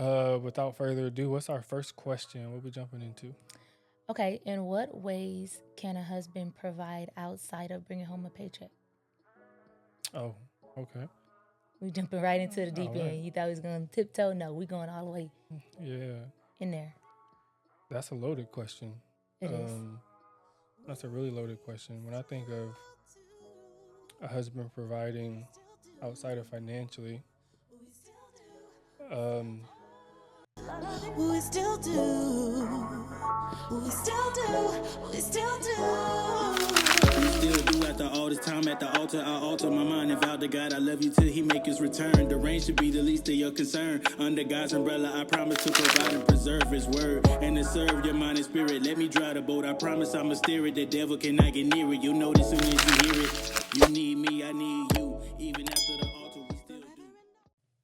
Without further ado, what's our first question? What we jumping into? Okay, in what ways can a husband provide outside of bringing home a paycheck? Oh, okay. We jumping right into the All deep right. end. You thought we was going to tiptoe? No, we going all the way Yeah, in there. that's a loaded question. It is. Um, that's a really loaded question. When I think of a husband providing outside of financially, um, We still do. We still do. We still do. We still do after all this time at the altar. I alter my mind and vow to God I love you till he make his return. The rain should be the least of your concern. Under God's umbrella, I promise to provide and preserve his word and to serve your mind and spirit. Let me drive the boat. I promise I'ma steer it. The devil cannot get near it. You'll know this soon as you hear it. You need me, I need you. Even after the altar, we still do.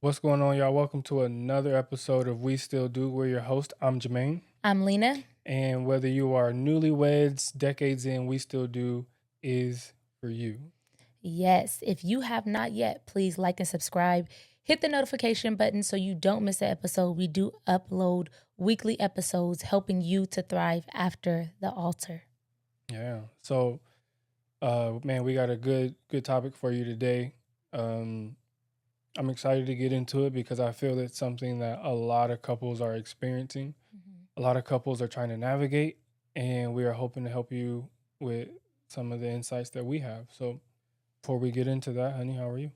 what's going on, y'all? Welcome to another episode of We Still Do. We're your host. I'm Jermaine. I'm Lena. And whether you are newlyweds, decades in, We Still Do is for you. Yes, if you have not yet, please like and subscribe. Hit the notification button so you don't miss an episode. We do upload weekly episodes helping you to thrive after the altar. Yeah. So, man, we got a good topic for you today. I'm excited to get into it because I feel it's something that a lot of couples are experiencing. A lot of couples are trying to navigate, and we are hoping to help you with some of the insights that we have. So, before we get into that, honey, how are you?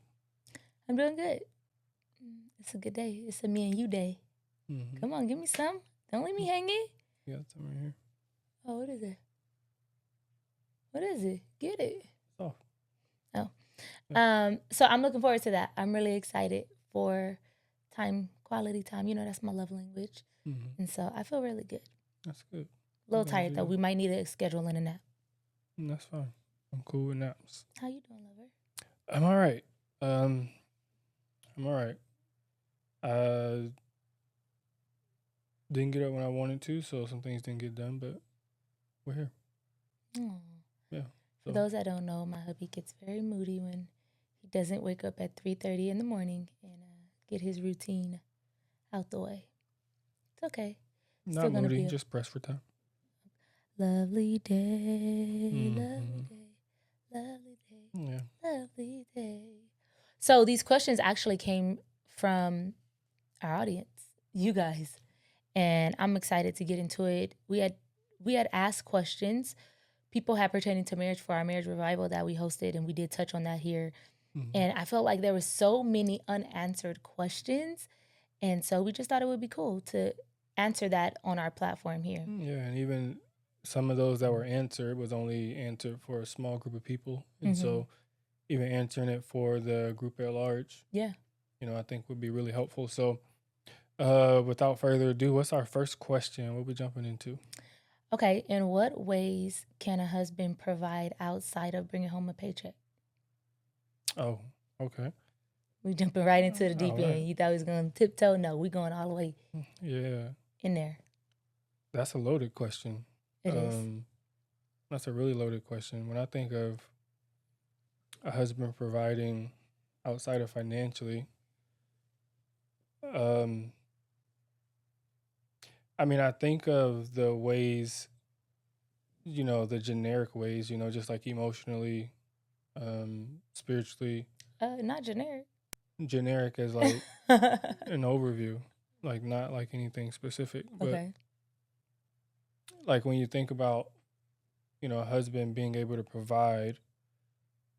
I'm doing good. It's a good day. It's a me and you day. Mm-hmm. Come on, give me some. Don't leave me hanging. You got some right here. Oh, what is it? What is it? Get it. Oh, So I'm looking forward to that. I'm really excited for quality time. You know, that's my love language. mm-hmm. And so I feel really good. That's good. A little Glad tired you though. do. We might need to schedule in a nap. That's fine. I'm cool with naps. How you doing, lover? I'm all right. I'm all right. Didn't get up when I wanted to, so some things didn't get done, but we're here. Aw. Yeah. For So those that don't know, my hubby gets very moody when he doesn't wake up at 3:30 in the morning and get his routine out the way. It's okay. not Still gonna moody, be a just pressed for time. lovely day, Mm-hmm. lovely day, Yeah. lovely day. So these questions actually came from our audience, you guys, and I'm excited to get into it. We had asked questions people had pertaining to marriage for our marriage revival that we hosted, and we did touch on that here. Mm-hmm. And I felt like there were so many unanswered questions, and so we just thought it would be cool to answer that on our platform here. Yeah, and even some of those that were answered was only answered for a small group of people, and so even answering it for the group at large, Yeah. I think would be really helpful. So, without further ado, what's our first question? What we jumping into? Okay. In what ways can a husband provide outside of bringing home a paycheck? Oh, okay. We jumping right into the deep All right. end. You thought we was going to tiptoe? No, we going all the way Yeah, in there. that's a loaded question. It is. That's a really loaded question. When I think of a husband providing outside of financially, um, I mean, I think of the ways, the generic ways, just like emotionally, spiritually, Not generic. generic as like an overview, like not like anything specific, but Okay. like when you think about, a husband being able to provide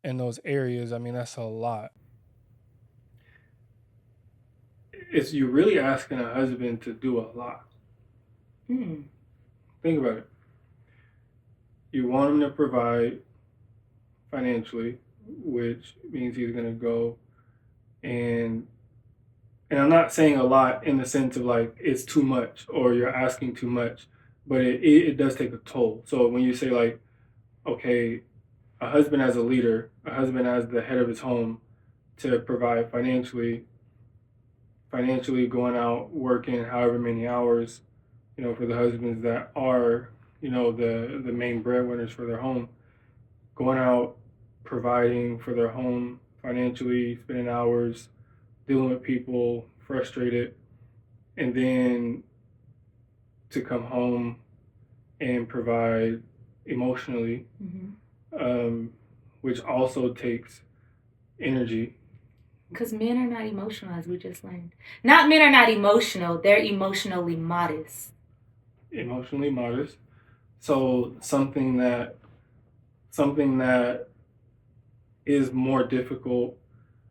in those areas, I mean, that's a lot. It's you really asking a husband to do a lot. Think about it. You want him to provide financially, which means he's going to go and I'm not saying a lot in the sense of like it's too much or you're asking too much, but it does take a toll. So when you say like, okay, a husband as a leader, a husband as the head of his home to provide financially going out working however many hours, for the husbands that are, the main breadwinners for their home, going out providing for their home, financially spending hours dealing with people, frustrated, and then to come home and provide emotionally, which also takes energy. Because men are not emotional, as we just learned. Not men are not emotional, they're emotionally modest. Emotionally modest. So something that is more difficult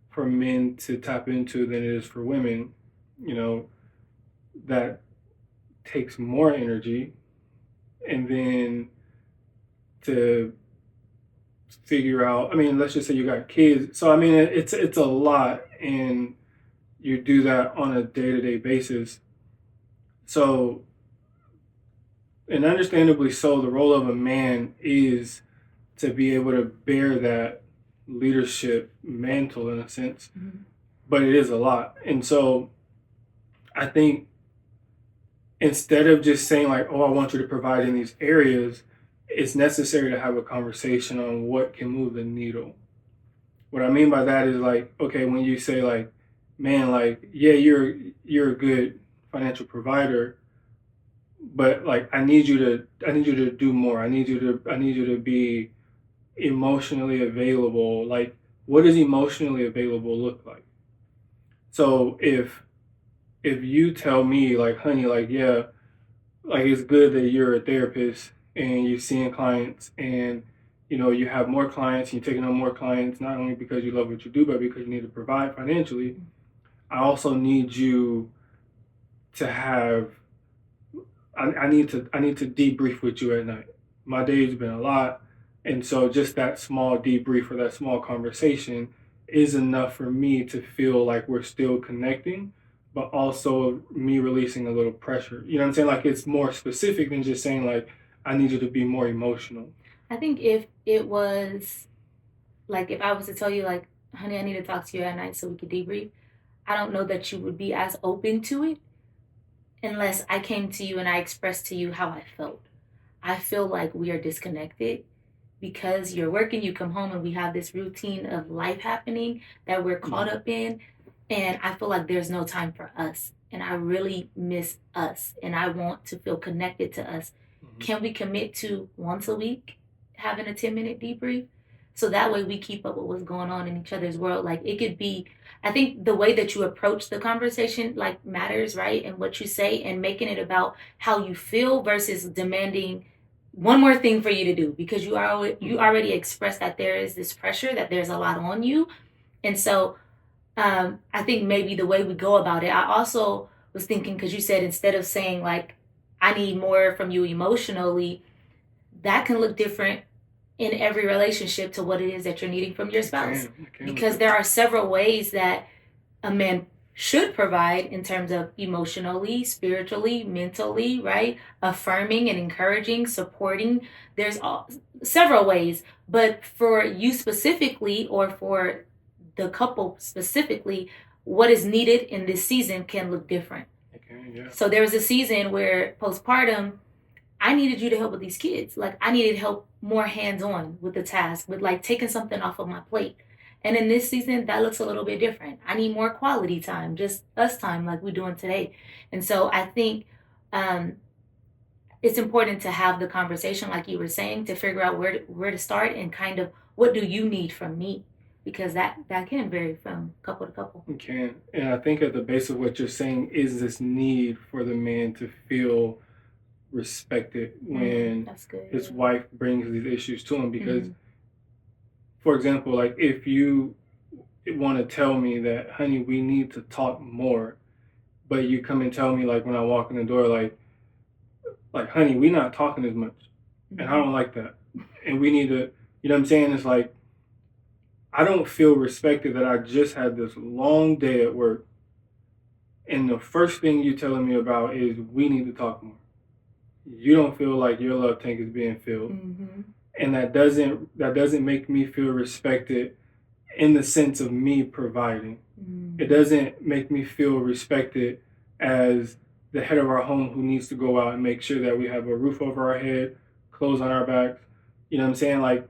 for men to tap into than it is for women, that takes more energy, and then to figure out, let's just say you got kids, so it's a lot, and you do that on a day-to-day basis. So, and understandably so, the role of a man is to be able to bear that leadership mantle in a sense, but it is a lot. And so I think instead of just saying like, oh, I want you to provide in these areas, it's necessary to have a conversation on what can move the needle. What I mean by that is like, okay, when you say like, man, like, yeah, you're a good financial provider, but like I need you to do more. I need you to be emotionally available. Like, what does emotionally available look like? So if you tell me like, honey, like, yeah, like it's good that you're a therapist and you're seeing clients, and you have more clients, you're taking on more clients, not only because you love what you do, but because you need to provide financially. I also need you to have I need to debrief with you at night. My day's been a lot, and so just that small debrief or that small conversation is enough for me to feel like we're still connecting, but also me releasing a little pressure. You know what I'm saying? Like it's more specific than just saying like I need you to be more emotional. I think if it was like if I was to tell you like, honey, I need to talk to you at night so we could debrief, I don't know that you would be as open to it unless I came to you and I expressed to you how I felt. I feel like we are disconnected because you're working, you come home, and we have this routine of life happening that we're caught up in. And I feel like there's no time for us. And I really miss us. And I want to feel connected to us. Can we commit to once a week having a 10-minute debrief? So that way we keep up with what's going on in each other's world. Like it could be, I think the way that you approach the conversation like matters, right? And what you say and making it about how you feel versus demanding one more thing for you to do, because you already expressed that there is this pressure, that there's a lot on you. And so I think maybe the way we go about it, I also was thinking, because you said instead of saying like, I need more from you emotionally, that can look different in every relationship to what it is that you're needing from your spouse. Because there are several ways that a man should provide in terms of emotionally, spiritually, mentally, right? Affirming and encouraging, supporting. There's several ways, but for you specifically, or for the couple specifically, what is needed in this season can look different. Okay, yeah. So there was a season where postpartum, I needed you to help with these kids. Like I needed help more hands-on with the task, with like taking something off of my plate. And in this season, that looks a little bit different. I need more quality time, just us time like we're doing today. And so I think it's important to have the conversation, like you were saying, to figure out where to start and kind of what do you need from me? Because that can vary from couple to couple. It can. And I think at the base of what you're saying is this need for the man to feel respected when his wife brings these issues to him. Because, for example, like if you want to tell me that, honey, we need to talk more, but you come and tell me like when I walk in the door, like honey, we're not talking as much, and I don't like that, and we need to, you know what I'm saying? It's like I don't feel respected that I just had this long day at work, and the first thing you're telling me about is we need to talk more. You don't feel like your love tank is being filled, and that doesn't make me feel respected in the sense of me providing. It doesn't make me feel respected as the head of our home who needs to go out and make sure that we have a roof over our head, clothes on our backs. You know what I'm saying? Like,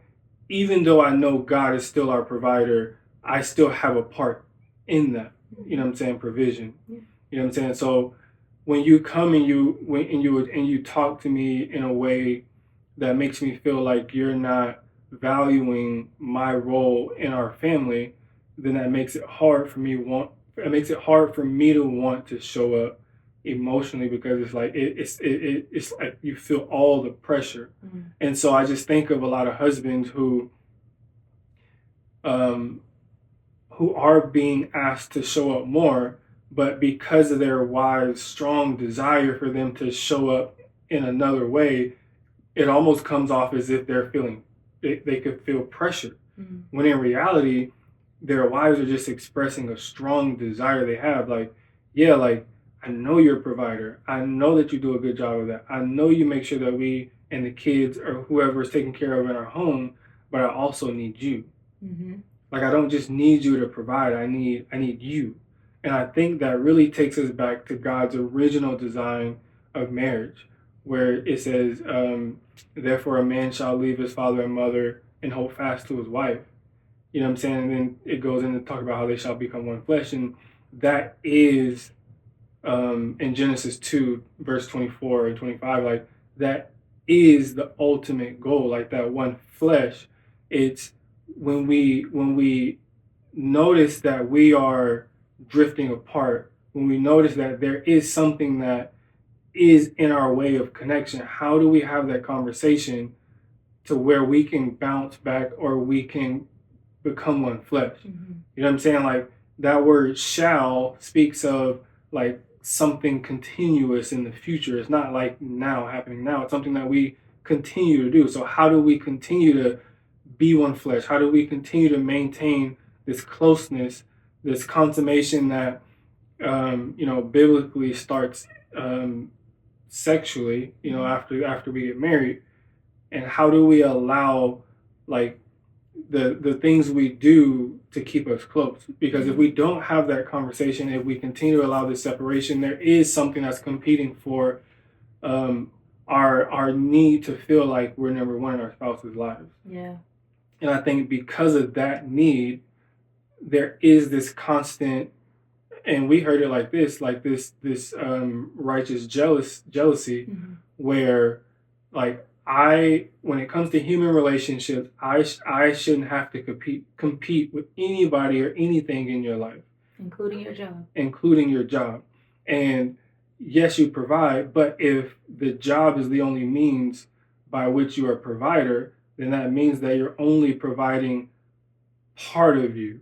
even though I know God is still our provider, I still have a part in that. You know what I'm saying? Provision. You know what I'm saying? So when you come and you talk to me in a way that makes me feel like you're not valuing my role in our family, then that makes it hard for me to want to show up emotionally, because it's like it's like you feel all the pressure. And so I just think of a lot of husbands um who are being asked to show up more, but because of their wives' strong desire for them to show up in another way, it almost comes off as if they could feel pressure. When in reality, their wives are just expressing a strong desire they have. Like, yeah, like, I know you're a provider. I know that you do a good job of that. I know you make sure that we and the kids or whoever is taken care of in our home, but I also need you. Like, I don't just need you to provide. I need you. And I think that really takes us back to God's original design of marriage, where it says, therefore a man shall leave his father and mother and hold fast to his wife. You know what I'm saying? And then it goes into talk about how they shall become one flesh. And that is, in Genesis 2, verse 24 and 25, like, that is the ultimate goal. Like, that one flesh. It's when we notice that we are drifting apart, when we notice that there is something that is in our way of connection, how do we have that conversation to where we can bounce back, or we can become one flesh? You know what I'm saying? Like, that word shall speaks of like something continuous in the future. It's not like now, happening now. It's something that we continue to do. So how do we continue to be one flesh? How do we continue to maintain this closeness, this consummation that biblically starts sexually, after we get married? And how do we allow, like, the things we do to keep us close? Because if we don't have that conversation, if we continue to allow this separation, there is something that's competing for our need to feel like we're number one in our spouse's lives. Yeah. And I think because of that need, there is this constant, and we heard it like this righteous jealousy, where, like, when it comes to human relationships, I shouldn't have to compete with anybody or anything in your life, including your job. And yes, you provide, but if the job is the only means by which you are a provider, then that means that you're only providing part of you.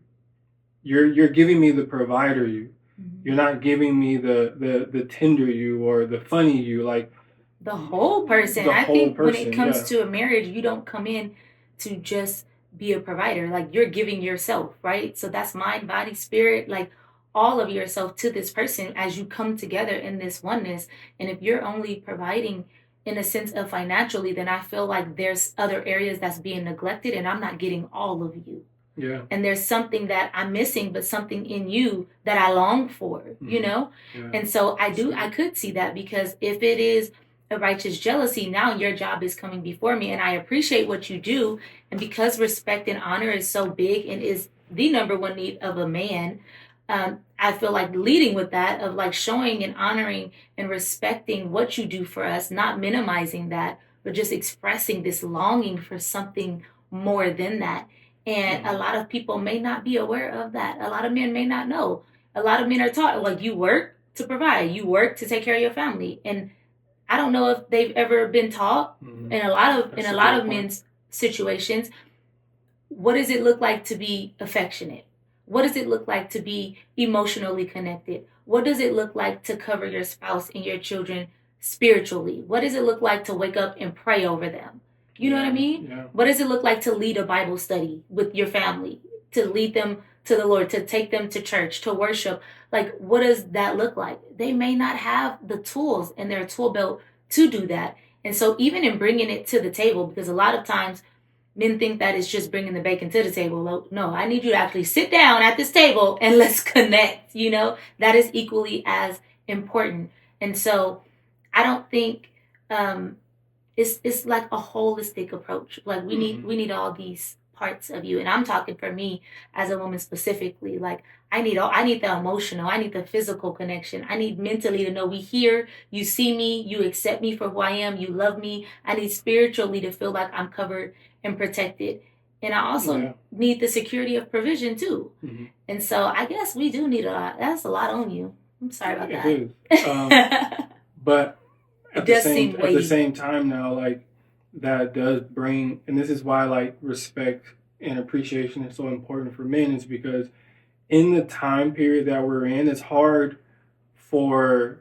You're giving me the provider you. You're not giving me the tender you or the funny you, like the whole person. I think when it comes to a marriage, you don't come in to just be a provider. Like, you're giving yourself, right? So that's mind, body, spirit, like all of yourself to this person as you come together in this oneness. And if you're only providing in a sense of financially, then I feel like there's other areas that's being neglected, and I'm not getting all of you. Yeah. And there's something that I'm missing, but something in you that I long for, Yeah. And so I could see that, because if it is a righteous jealousy, now your job is coming before me, and I appreciate what you do. And because respect and honor is so big and is the number one need of a man, I feel like leading with that, of like showing and honoring and respecting what you do for us, not minimizing that, but just expressing this longing for something more than that. And a lot of people may not be aware of that. A lot of men may not know. A lot of men are taught, like, you work to provide, you work to take care of your family. And I don't know if they've ever been taught in a lot of men's situations, what does it look like to be affectionate? What does it look like to be emotionally connected? What does it look like to cover your spouse and your children spiritually? What does it look like to wake up and pray over them? You know what I mean? Yeah. What does it look like to lead a Bible study with your family, to lead them to the Lord, to take them to church, to worship? Like, what does that look like? They may not have the tools in their tool belt to do that. And so even in bringing it to the table, because a lot of times men think that it's just bringing the bacon to the table. No, I need you to actually sit down at this table and let's connect. That is equally as important. And so I don't think it's like a holistic approach. Like, we need all these parts of you. And I'm talking for me as a woman specifically. Like, I need the emotional, I need the physical connection. I need mentally to know we here, you see me, you accept me for who I am, you love me. I need spiritually to feel like I'm covered and protected. And I also need the security of provision too. Mm-hmm. And so I guess we do need a lot. That's a lot on you. I'm sorry about that. It is. But at the same time now, like, that does bring, and this is why, like, respect and appreciation is so important for men, is because in the time period that we're in, it's hard for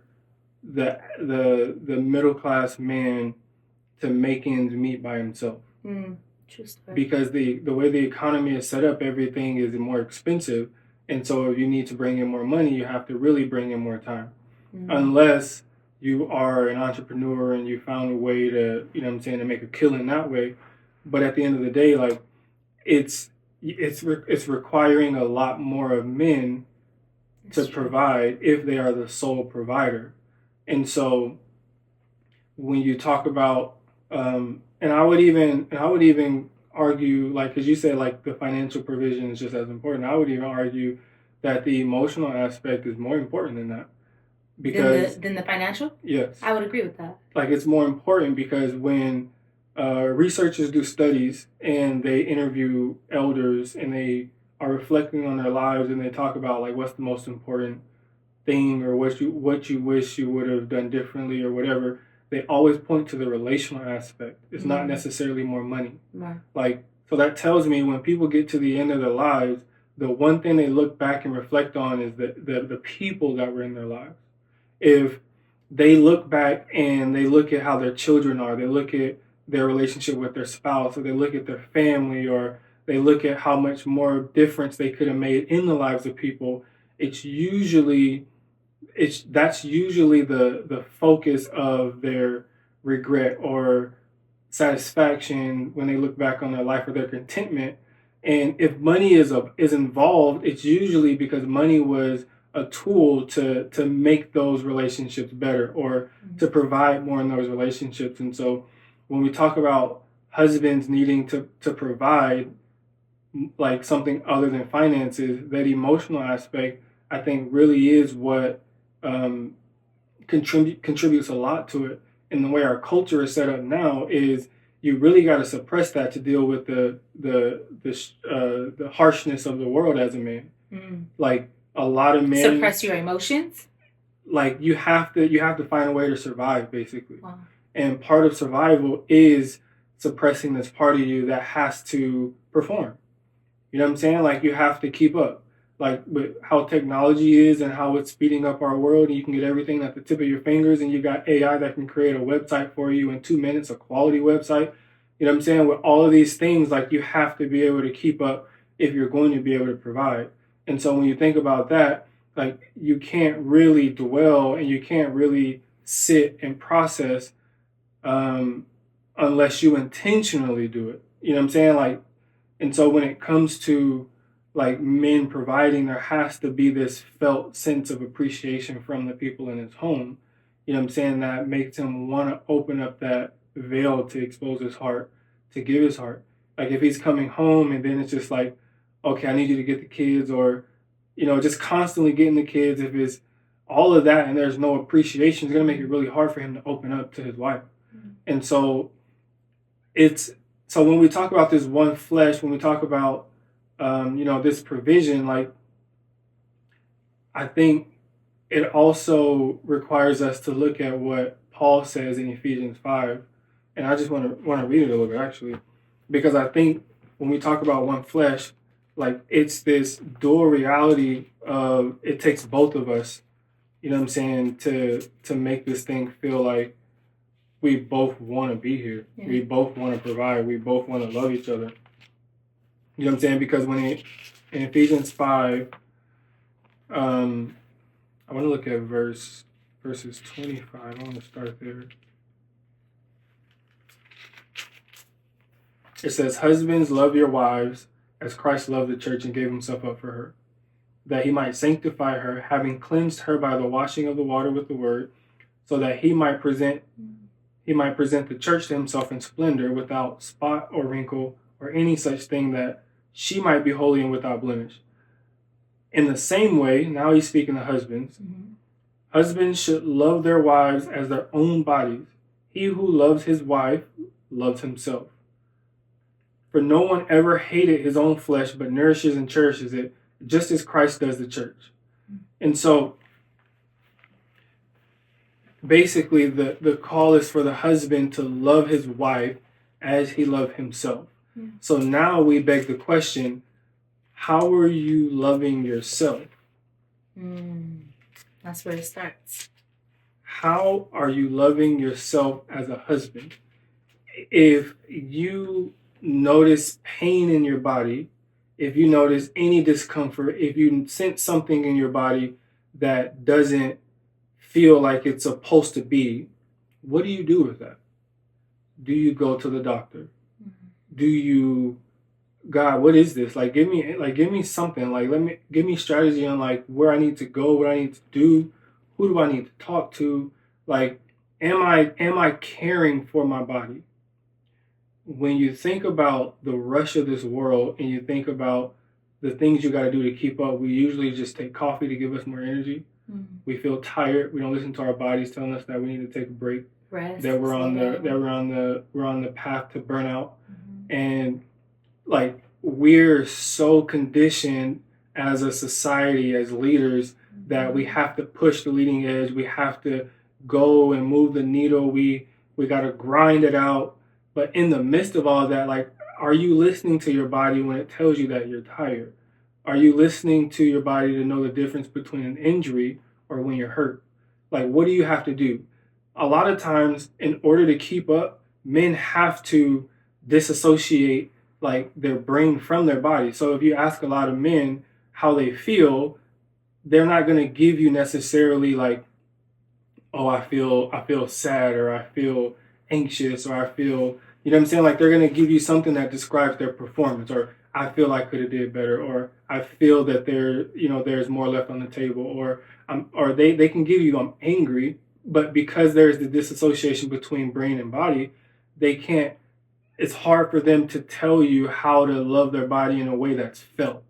the middle class man to make ends meet by himself. True story. Because the way the economy is set up, everything is more expensive, and so if you need to bring in more money, you have to really bring in more time. Unless you are an entrepreneur and you found a way to, you know what I'm saying, to make a killing that way. But at the end of the day, like, it's requiring a lot more of men to provide if they are the sole provider. And so when you talk about, and I would even argue, like, because you said, like, the financial provision is just as important. I would even argue that the emotional aspect is more important than that. Because than the financial? Yes. I would agree with that. Like, it's more important because when researchers do studies and they interview elders and they are reflecting on their lives and they talk about, like, what's the most important thing or what you wish you would have done differently or whatever, they always point to the relational aspect. It's not necessarily more money. Right. Like, so that tells me when people get to the end of their lives, the one thing they look back and reflect on is the people that were in their lives. If they look back and they look at how their children are, they look at their relationship with their spouse, or they look at their family, or they look at how much more difference they could have made in the lives of people, that's usually the focus of their regret or satisfaction when they look back on their life, or their contentment. And if money is involved, it's usually because money was a tool to make those relationships better, or to provide more in those relationships. And so when we talk about husbands needing to provide, like, something other than finances, that emotional aspect, I think, really is what contributes a lot to it. And the way our culture is set up now is you really got to suppress that to deal with the harshness of the world as a man. Like, a lot of men suppress your emotions. Like, you have to find a way to survive, basically. Wow. And part of survival is suppressing this part of you that has to perform. You know what I'm saying? Like, you have to keep up. Like, with how technology is and how it's speeding up our world, and you can get everything at the tip of your fingers, and you got AI that can create a website for you in 2 minutes, a quality website. You know what I'm saying? With all of these things, like, you have to be able to keep up if you're going to be able to provide. And so when you think about that, like, you can't really dwell and you can't really sit and process unless you intentionally do it. You know what I'm saying? Like, and so when it comes to, like, men providing, there has to be this felt sense of appreciation from the people in his home. You know what I'm saying? That makes him want to open up that veil to expose his heart, to give his heart. Like, if he's coming home and then it's just like, okay, I need you to get the kids, or, you know, just constantly getting the kids, if it's all of that and there's no appreciation, it's going to make it really hard for him to open up to his wife. And so so when we talk about this one flesh, when we talk about, you know, this provision, like, I think it also requires us to look at what Paul says in Ephesians 5. And I just want to read it a little bit, actually, because I think when we talk about one flesh, like, it's this dual reality of it takes both of us, you know what I'm saying, to make this thing feel like we both want to be here. Yeah. We both want to provide. We both want to love each other. You know what I'm saying? Because in Ephesians 5, I want to look at verses 25. I want to start there. It says, "Husbands, love your wives as Christ loved the church and gave himself up for her, that he might sanctify her, having cleansed her by the washing of the water with the word, so that he might present the church to himself in splendor, without spot or wrinkle or any such thing, that she might be holy and without blemish. In the same way, now he's speaking to husbands. Husbands should love their wives as their own bodies. He who loves his wife loves himself. For no one ever hated his own flesh, but nourishes and cherishes it, just as Christ does the church. And so, basically, the call is for the husband to love his wife as he loved himself. So now we beg the question, how are you loving yourself? That's where it starts. How are you loving yourself as a husband? If you notice pain in your body, if you notice any discomfort, if you sense something in your body that doesn't feel like it's supposed to be, what do you do with that? Do you go to the doctor? Do you, God, what is this? Like, give me something. Like, give me strategy on like where I need to go, what I need to do, who do I need to talk to? Like, am I caring for my body? When you think about the rush of this world and you think about the things you got to do to keep up, we usually just take coffee to give us more energy. We feel tired. We don't listen to our bodies telling us that we need to take a break. Rest, that we're on the path to burnout. And like, we're so conditioned as a society, as leaders, that we have to push the leading edge. We have to go and move the needle. We got to grind it out. But in the midst of all that, like, are you listening to your body when it tells you that you're tired? Are you listening to your body to know the difference between an injury or when you're hurt? Like, what do you have to do? A lot of times, in order to keep up, men have to disassociate like their brain from their body. So if you ask a lot of men how they feel, they're not going to give you necessarily like, oh, I feel sad, or I feel anxious, or I feel, you know what I'm saying? Like, they're going to give you something that describes their performance, or I feel I could have did better, or I feel that there's more left on the table, or they can give you, I'm angry, but because there's the disassociation between brain and body, they can't, it's hard for them to tell you how to love their body in a way that's felt.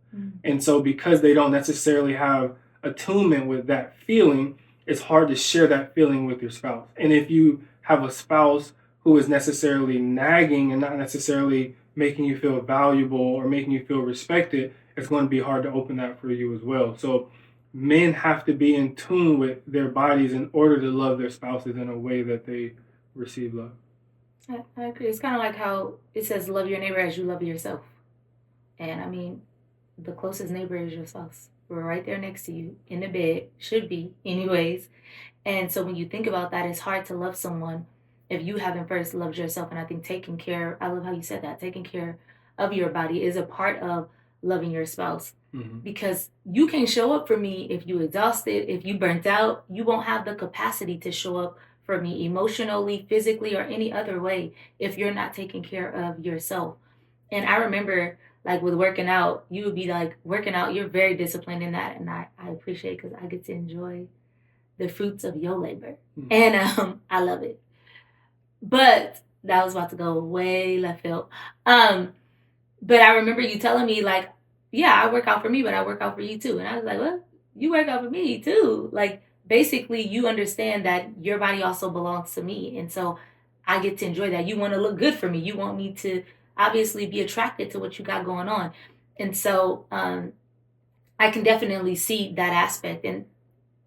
And so because they don't necessarily have attunement with that feeling, it's hard to share that feeling with your spouse. And if you have a spouse who is necessarily nagging and not necessarily making you feel valuable or making you feel respected, it's going to be hard to open that for you as well. So men have to be in tune with their bodies in order to love their spouses in a way that they receive love. I agree. It's kind of like how it says, love your neighbor as you love yourself. And I mean, the closest neighbor is your spouse. We're right there next to you in the bed, should be anyways. And so when you think about that, it's hard to love someone if you haven't first loved yourself. And I think taking care, I love how you said that, taking care of your body is a part of loving your spouse. Because you can't show up for me if you exhausted, if you burnt out. You won't have the capacity to show up for me emotionally, physically, or any other way if you're not taking care of yourself. And I remember, like, with working out, you would be like, working out, you're very disciplined in that. And I appreciate, because I get to enjoy the fruits of your labor. And I love it. But that was about to go way left field. But I remember you telling me, like, yeah, I work out for me, but I work out for you too. And I was like, well, you work out for me too. Like, basically, you understand that your body also belongs to me. And so I get to enjoy that. You want to look good for me. You want me to obviously be attracted to what you got going on. And so I can definitely see that aspect. And,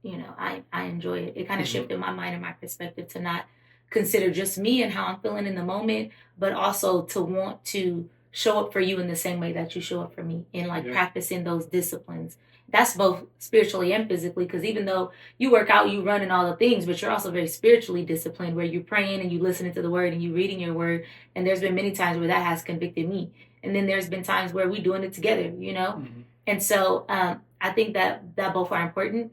you know, I enjoy it. It kind of shifted my mind and my perspective to not consider just me and how I'm feeling in the moment, but also to want to show up for you in the same way that you show up for me, and like practicing those disciplines. That's both spiritually and physically, because even though you work out, you run and all the things, but you're also very spiritually disciplined, where you're praying and you listening to the word and you reading your word. And there's been many times where that has convicted me. And then there's been times where we doing it together, you know? And so I think that both are important.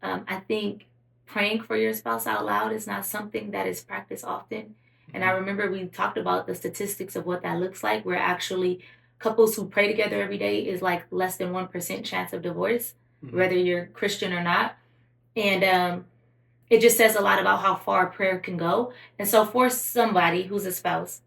I think praying for your spouse out loud is not something that is practiced often. And I remember we talked about the statistics of what that looks like, where actually couples who pray together every day is like less than 1% chance of divorce, whether you're Christian or not. And it just says a lot about how far prayer can go. And so for somebody who's a spouse,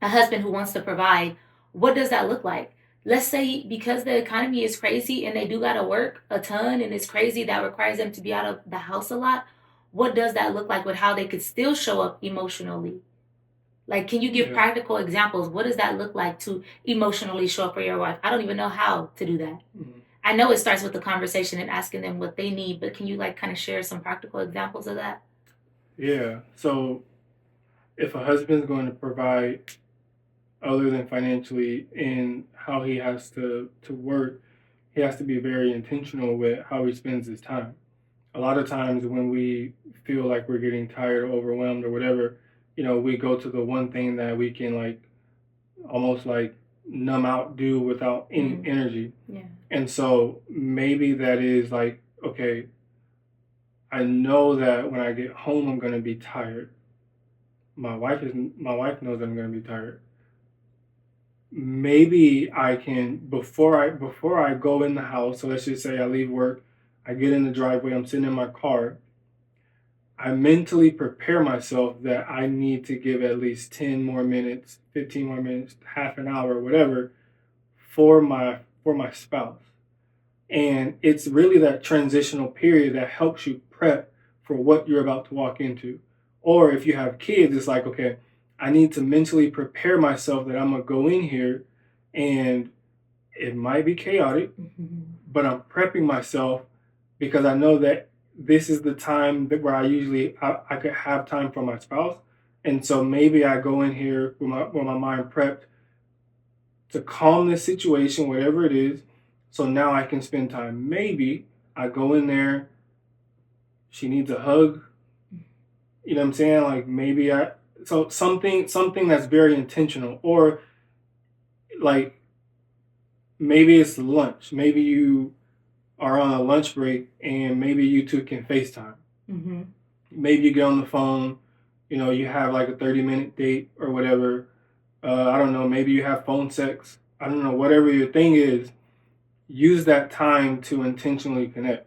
a husband who wants to provide, what does that look like? Let's say because the economy is crazy and they do gotta work a ton and it's crazy that requires them to be out of the house a lot. What does that look like with how they could still show up emotionally? Like, can you give practical examples? What does that look like to emotionally show up for your wife? I don't even know how to do that. I know it starts with the conversation and asking them what they need, but can you like kind of share some practical examples of that? Yeah. So if a husband's going to provide other than financially in how he has to work, he has to be very intentional with how he spends his time. A lot of times when we feel like we're getting tired or overwhelmed or whatever, we go to the one thing that we can like almost like numb out, do without any energy. Yeah. And so maybe that is like, okay, I know that when I get home I'm gonna be tired. My wife knows that I'm gonna be tired. Maybe I can before I go in the house, so let's just say I leave work, I get in the driveway, I'm sitting in my car, I mentally prepare myself that I need to give at least 10 more minutes, 15 more minutes, half an hour, whatever, for my spouse. And it's really that transitional period that helps you prep for what you're about to walk into. Or if you have kids, it's like, okay, I need to mentally prepare myself that I'm going to go in here and it might be chaotic, but I'm prepping myself because I know that this is the time that where I could have time for my spouse. And so maybe I go in here with my mind prepped to calm the situation, whatever it is. So now I can spend time. Maybe I go in there, she needs a hug. You know what I'm saying? Like maybe so something that's very intentional. Or like maybe it's lunch. Maybe you are on a lunch break and maybe you two can FaceTime. Maybe you get on the phone, you have like a 30-minute date or whatever. I don't know, maybe you have phone sex. I don't know, whatever your thing is, use that time to intentionally connect.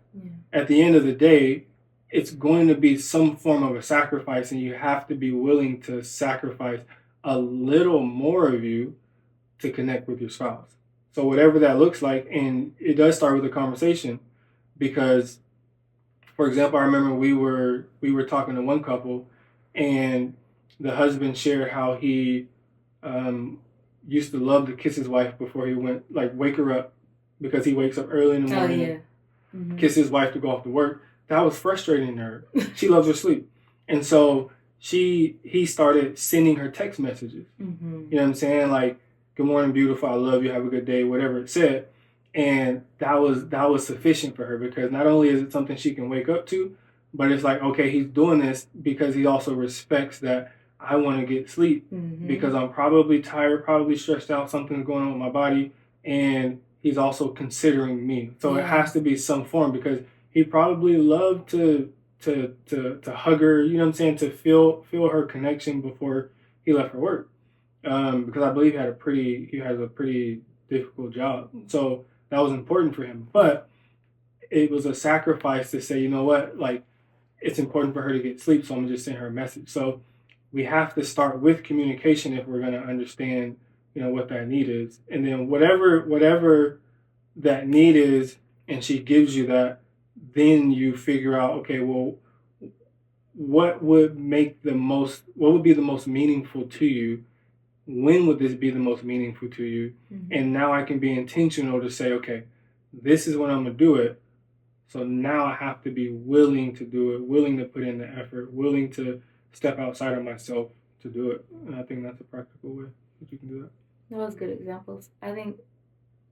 At the end of the day, it's going to be some form of a sacrifice, and you have to be willing to sacrifice a little more of you to connect with your spouse. So whatever that looks like, and it does start with a conversation, because, for example, I remember we were talking to one couple, and the husband shared how he used to love to kiss his wife before he went, like wake her up, because he wakes up early in the morning, kiss his wife to go off to work. That was frustrating to her. She loves her sleep. And so he started sending her text messages. You know what I'm saying? Like, good morning, beautiful, I love you, have a good day, whatever it said. And that was sufficient for her, because not only is it something she can wake up to, but it's like, okay, he's doing this because he also respects that I want to get sleep, because I'm probably tired, probably stressed out, something's going on with my body, and he's also considering me. So it has to be some form, because he probably loved to hug her, you know what I'm saying, to feel her connection before he left for work. Because I believe he has a pretty difficult job. So that was important for him. But it was a sacrifice to say, you know what, like, it's important for her to get sleep, so I'm gonna just send her a message. So we have to start with communication if we're gonna understand, what that need is. And then whatever that need is, and she gives you that, then you figure out, okay, well, what would be the most meaningful to you? When would this be the most meaningful to you? And now I can be intentional to say, okay, this is when I'm gonna do it. So now I have to be willing to do it, willing to put in the effort, willing to step outside of myself to do it. And I think that's a practical way that you can do that. That was good examples. I think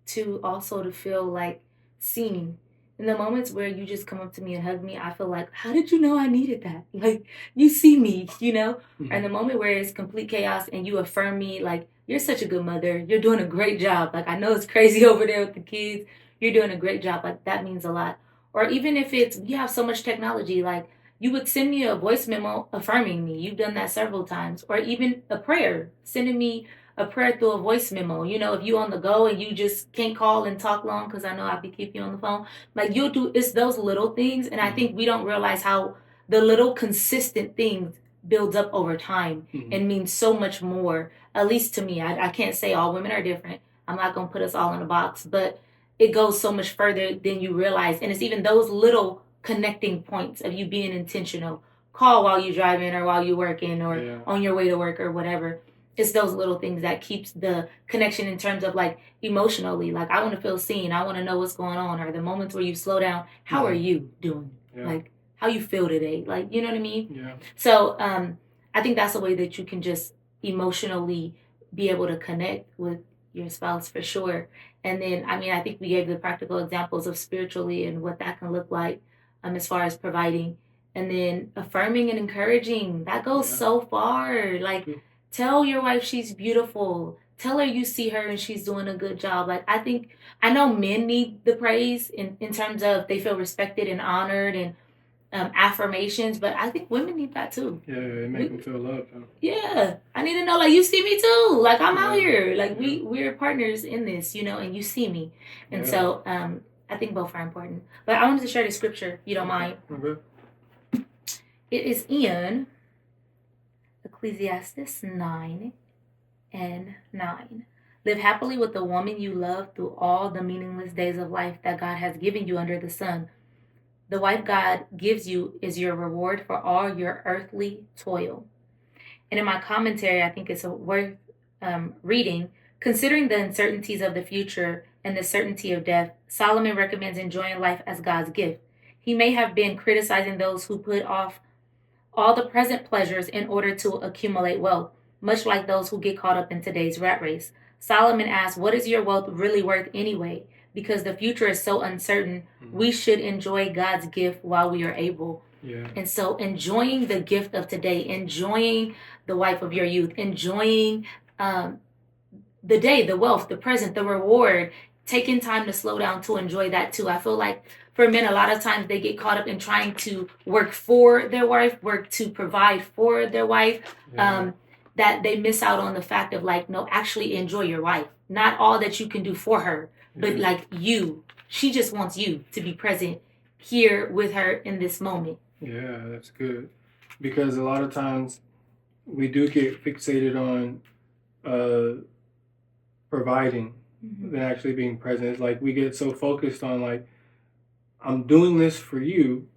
to feel like seen. In the moments where you just come up to me and hug me, I feel like, how did you know I needed that? Like, you see me, And the moment where it's complete chaos and you affirm me, like, you're such a good mother. You're doing a great job. Like, I know it's crazy over there with the kids. You're doing a great job. Like, that means a lot. Or even if you have so much technology, like, you would send me a voice memo affirming me. You've done that several times. Or even a prayer, sending me a prayer through a voice memo. If you on the go and you just can't call and talk long, because I know I be keeping you on the phone, like, it's those little things. And I think we don't realize how the little consistent things builds up over time and means so much more, at least to me. I can't say all women are different. I'm not going to put us all in a box, but it goes so much further than you realize. And it's even those little connecting points of you being intentional. Call while you're driving or while you're working or on your way to work or whatever. It's those little things that keeps the connection in terms of like emotionally. Like, I want to feel seen. I want to know what's going on. Or the moments where you slow down. How are you doing? Like, how you feel today? Like, you know what I mean? Yeah. So I think that's a way that you can just emotionally be able to connect with your spouse for sure. And then, I mean, I think we gave the practical examples of spiritually and what that can look like as far as providing. And then affirming and encouraging. That goes so far. Like, tell your wife she's beautiful. Tell her you see her and she's doing a good job. Like, I know men need the praise in terms of they feel respected and honored and affirmations, but I think women need that too. Yeah, it makes them feel loved. Huh? Yeah, I need to know, like, you see me too. Like, I'm out here. Like, we're partners in this, you know, and you see me. And so I think both are important. But I wanted to share the scripture, you don't mind. Okay. It is in Ecclesiastes 9:9. Live happily with the woman you love through all the meaningless days of life that God has given you under the sun. The wife God gives you is your reward for all your earthly toil. And in my commentary, I think it's worth reading. Considering the uncertainties of the future and the certainty of death, Solomon recommends enjoying life as God's gift. He may have been criticizing those who put off all the present pleasures in order to accumulate wealth, much like those who get caught up in today's rat race. Solomon asks, what is your wealth really worth anyway? Because the future is so uncertain, we should enjoy God's gift while we are able. Yeah. And so enjoying the gift of today, enjoying the wife of your youth, enjoying the day, the wealth, the present, the reward, taking time to slow down to enjoy that too. I feel like for men, a lot of times they get caught up in trying to work for their wife, work to provide for their wife, that they miss out on the fact of like, no, actually enjoy your wife. Not all that you can do for her, but like she just wants you to be present here with her in this moment. Yeah, that's good. Because a lot of times we do get fixated on providing than actually being present. It's like we get so focused on like, I'm doing this for you,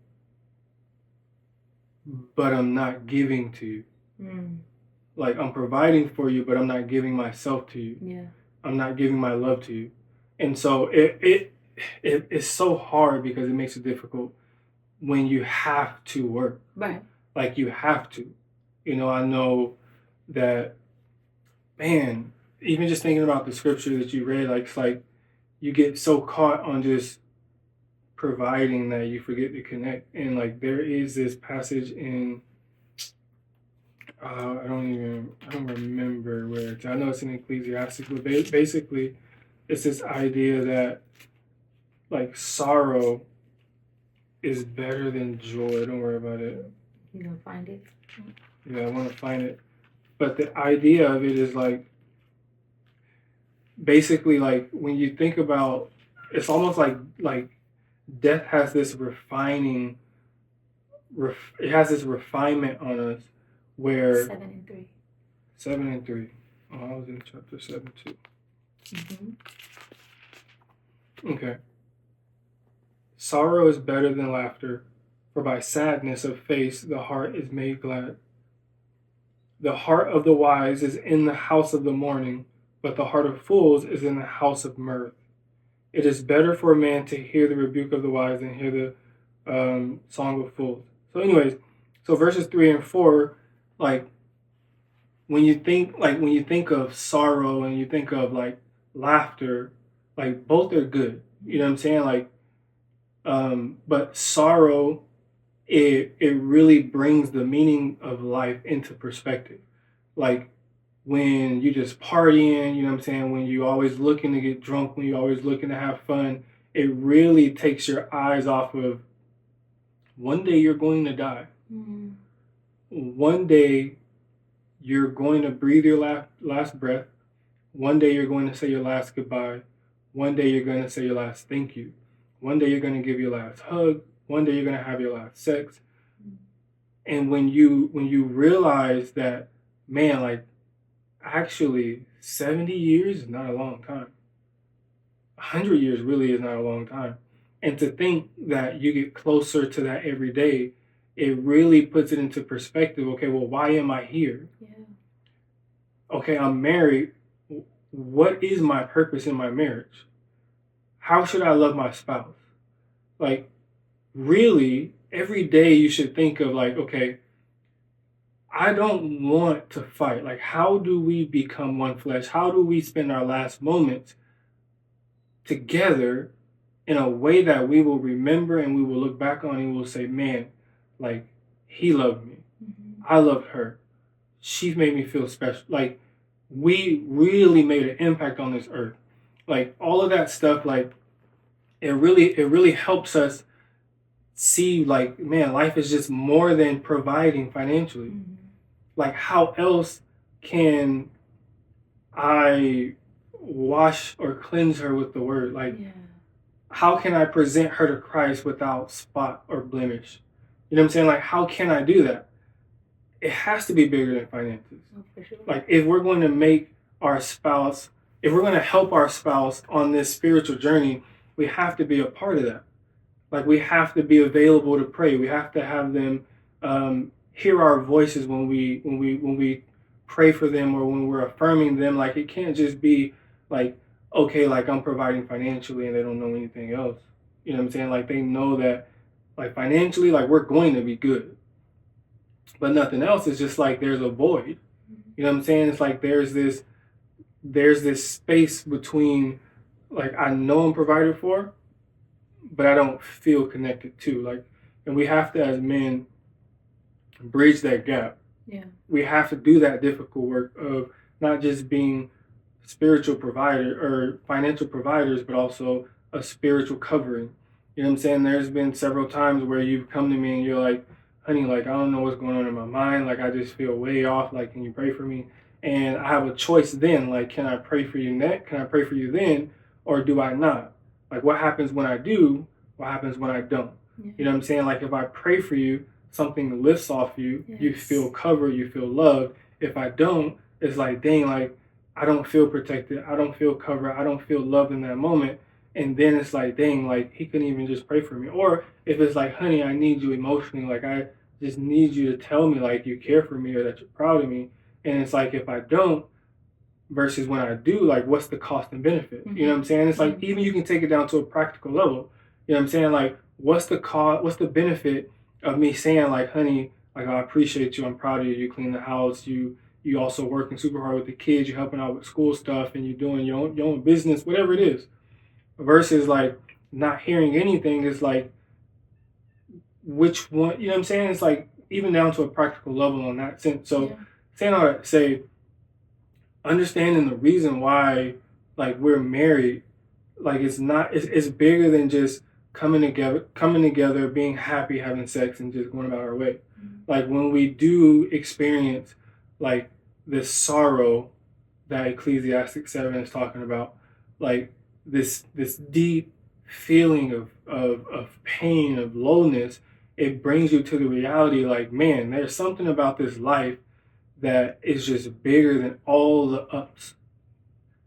but I'm not giving to you. Like, I'm providing for you, but I'm not giving myself to you. Yeah. I'm not giving my love to you. And so it's so hard because it makes it difficult when you have to work. Right. Like, you have to. You know, I know that, man, even just thinking about the scripture that you read, like, it's like you get so caught on just providing that you forget to connect. And like, there is this passage in I don't remember where it's, I know it's in Ecclesiastes, but basically it's this idea that like sorrow is better than joy. Don't worry about it. You gonna find it? Yeah, I want to find it. But the idea of it is like, basically like when you think about, it's almost like death has this refinement on us where 7 and 3. 7 and 3. Oh, I was in chapter 7 too. Okay. Sorrow is better than laughter, for by sadness of face the heart is made glad. The heart of the wise is in the house of the mourning, but the heart of fools is in the house of mirth. It is better for a man to hear the rebuke of the wise than hear the song of fools. So anyways, so verses 3 and 4, like when you think of sorrow and you think of like laughter, like both are good. You know what I'm saying? Like, but sorrow, it really brings the meaning of life into perspective. Like when you just partying, you know what I'm saying? When you always looking to get drunk, when you always looking to have fun, it really takes your eyes off of one day you're going to die. One day you're going to breathe your last breath. One day you're going to say your last goodbye. One day you're going to say your last thank you. One day you're going to give your last hug. One day you're going to have your last sex. And when you realize that, man, like actually 70 years is not a long time. 100 years really is not a long time. And to think that you get closer to that every day, it really puts it into perspective. Okay, well, why am I here? Yeah. Okay, I'm married. What is my purpose in my marriage? How should I love my spouse? Like, really, every day you should think of like, okay, I don't want to fight. Like, how do we become one flesh? How do we spend our last moments together in a way that we will remember and we will look back on and we'll say, man, like, he loved me. I loved her. She made me feel special. Like, we really made an impact on this earth. Like, all of that stuff, like, it really helps us see, like, man, life is just more than providing financially. Like, how else can I wash or cleanse her with the word? Like, how can I present her to Christ without spot or blemish? You know what I'm saying? Like, how can I do that? It has to be bigger than finances. Oh, for sure. Like, if we're going to make our spouse, if we're going to help our spouse on this spiritual journey, we have to be a part of that. Like, we have to be available to pray. We have to have them hear our voices when we pray for them or when we're affirming them. Like, it can't just be like, okay, like I'm providing financially and they don't know anything else. You know what I'm saying? Like, they know that, like, financially, like, we're going to be good, but nothing else. Is just like there's a void. You know what I'm saying? It's like there's this space between, like, I know I'm provided for, but I don't feel connected to. Like, and we have to, as men, bridge that gap. Yeah. We have to do that difficult work of not just being spiritual provider or financial providers, but also a spiritual covering. You know what I'm saying? There's been several times where you've come to me and you're like, honey, like, I don't know what's going on in my mind. Like, I just feel way off. Like, can you pray for me? And I have a choice then. Like, can I pray for you next? Can I pray for you then? Or do I not? Like, what happens when I do? What happens when I don't? Yeah. You know what I'm saying? Like, if I pray for you, something lifts off you. Yes. You feel covered. You feel loved. If I don't, it's like, dang, like, I don't feel protected. I don't feel covered. I don't feel loved in that moment. And then it's like, dang, like, he couldn't even just pray for me. Or if it's like, honey, I need you emotionally. Like, I just need you to tell me, like, you care for me or that you're proud of me. And it's like, if I don't versus when I do, like, what's the cost and benefit? You know what I'm saying? It's like, even you can take it down to a practical level. You know what I'm saying? Like, what's the cost? What's the benefit of me saying, like, honey, like, I appreciate you. I'm proud of you. You clean the house. You also working super hard with the kids. You're helping out with school stuff and you're doing your own business, whatever it is. Versus, like, not hearing anything is like, which one, you know what I'm saying? It's like, even down to a practical level on that sense. So saying all that, say, understanding the reason why, like, we're married, like, it's bigger than just coming together, being happy, having sex, and just going about our way. Like, when we do experience, like, this sorrow that Ecclesiastes 7 is talking about, like, this deep feeling of pain, of lowness, it brings you to the reality, like, man, there's something about this life that is just bigger than all the ups.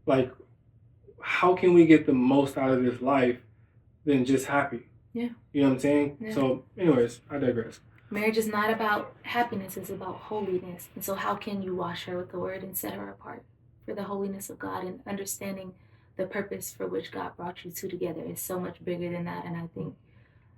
Like, how can we get the most out of this life than just happy? Yeah. You know what I'm saying? Yeah. So, anyways, I digress. Marriage is not about happiness, it's about holiness. And so how can you wash her with the word and set her apart for the holiness of God, and understanding the purpose for which God brought you two together is so much bigger than that. And I think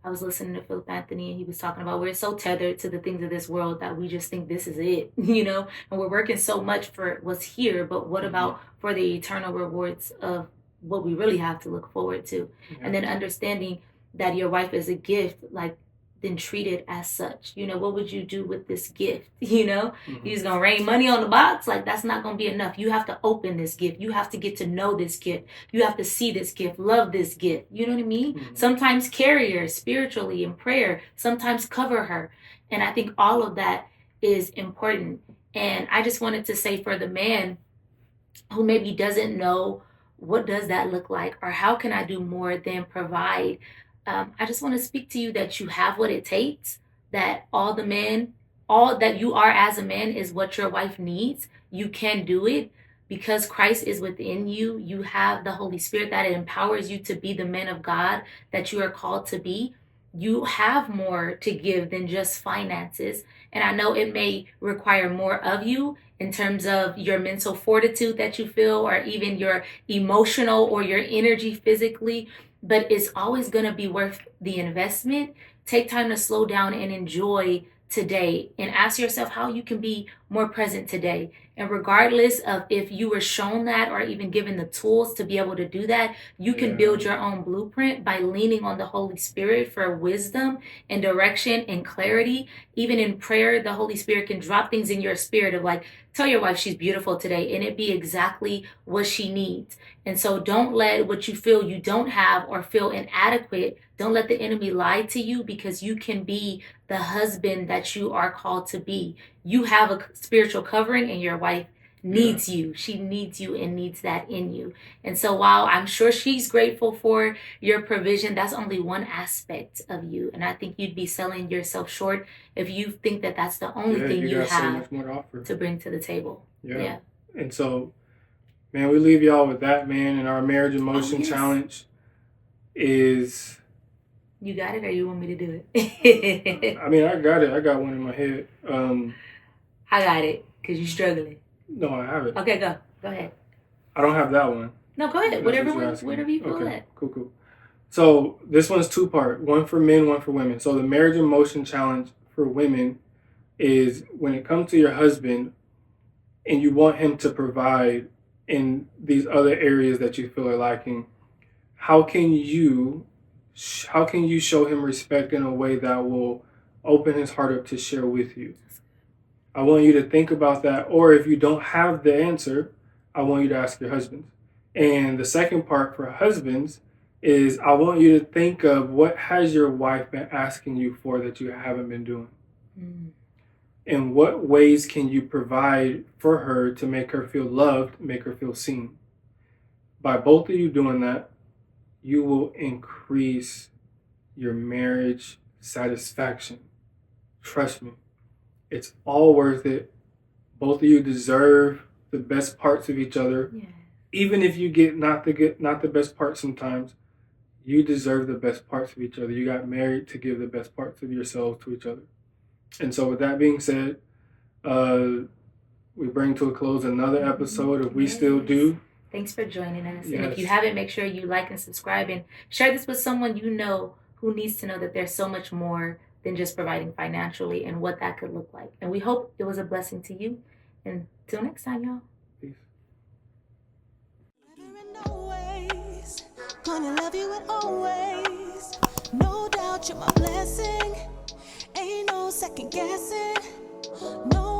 I was listening to Philip Anthony, and he was talking about we're so tethered to the things of this world that we just think this is it, you know, and we're working so much for what's here, but what about for the eternal rewards of what we really have to look forward to? And then understanding that your wife is a gift, like, then treat it as such. You know, what would you do with this gift? You know, you're just gonna rain money on the box? Like, that's not gonna be enough. You have to open this gift. You have to get to know this gift. You have to see this gift, love this gift. You know what I mean? Sometimes carry her spiritually in prayer, sometimes cover her. And I think all of that is important. And I just wanted to say, for the man who maybe doesn't know what does that look like, or how can I do more than provide, I just want to speak to you that you have what it takes, that all the men all that you are as a man is what your wife needs. You can do it because Christ is within you. You have the Holy Spirit that empowers you to be the man of God that you are called to be. You have more to give than just finances. And I know it may require more of you in terms of your mental fortitude that you feel, or even your emotional or your energy physically, but it's always going to be worth the investment. Take time to slow down and enjoy today, and ask yourself how you can be more present today. And regardless of if you were shown that or even given the tools to be able to do that, you can build your own blueprint by leaning on the Holy Spirit for wisdom and direction and clarity. Even in prayer, the Holy Spirit can drop things in your spirit of like, tell your wife she's beautiful today, and it be exactly what she needs. And so don't let what you feel you don't have or feel inadequate, don't let the enemy lie to you, because you can be the husband that you are called to be. You have a spiritual covering, and your wife needs you. She needs you and needs that in you. And so while I'm sure she's grateful for your provision, that's only one aspect of you. And I think you'd be selling yourself short if you think that that's the only thing you got so have much more to offer, to bring to the table. Yeah. And so, man, we leave y'all with that, man. And our marriage emotion challenge is... You got it, or you want me to do it? I mean, I got it. I got one in my head. I got it, because you're struggling. No, I have it. Okay, go ahead. I don't have that one. No, go ahead. Whatever you feel okay, cool. So this one's 2-part. One for men, one for women. So the marriage emotion challenge for women is when it comes to your husband and you want him to provide in these other areas that you feel are lacking, how can you show him respect in a way that will open his heart up to share with you? I want you to think about that. Or if you don't have the answer, I want you to ask your husband. And the second part for husbands is I want you to think of what has your wife been asking you for that you haven't been doing? And what ways can you provide for her to make her feel loved, make her feel seen? By both of you doing that, you will increase your marriage satisfaction. Trust me, it's all worth it. Both of you deserve the best parts of each other. Yeah. Even if you get not the best parts sometimes, you deserve the best parts of each other. You got married to give the best parts of yourselves to each other. And so with that being said, we bring to a close another episode of We Still Do. Thanks for joining us. Yes. And if you haven't, make sure you like and subscribe and share this with someone you know who needs to know that there's so much more than just providing financially and what that could look like. And we hope it was a blessing to you. And till next time, y'all. Peace. Gonna love you always. No doubt you're my blessing. Ain't no second guessing. No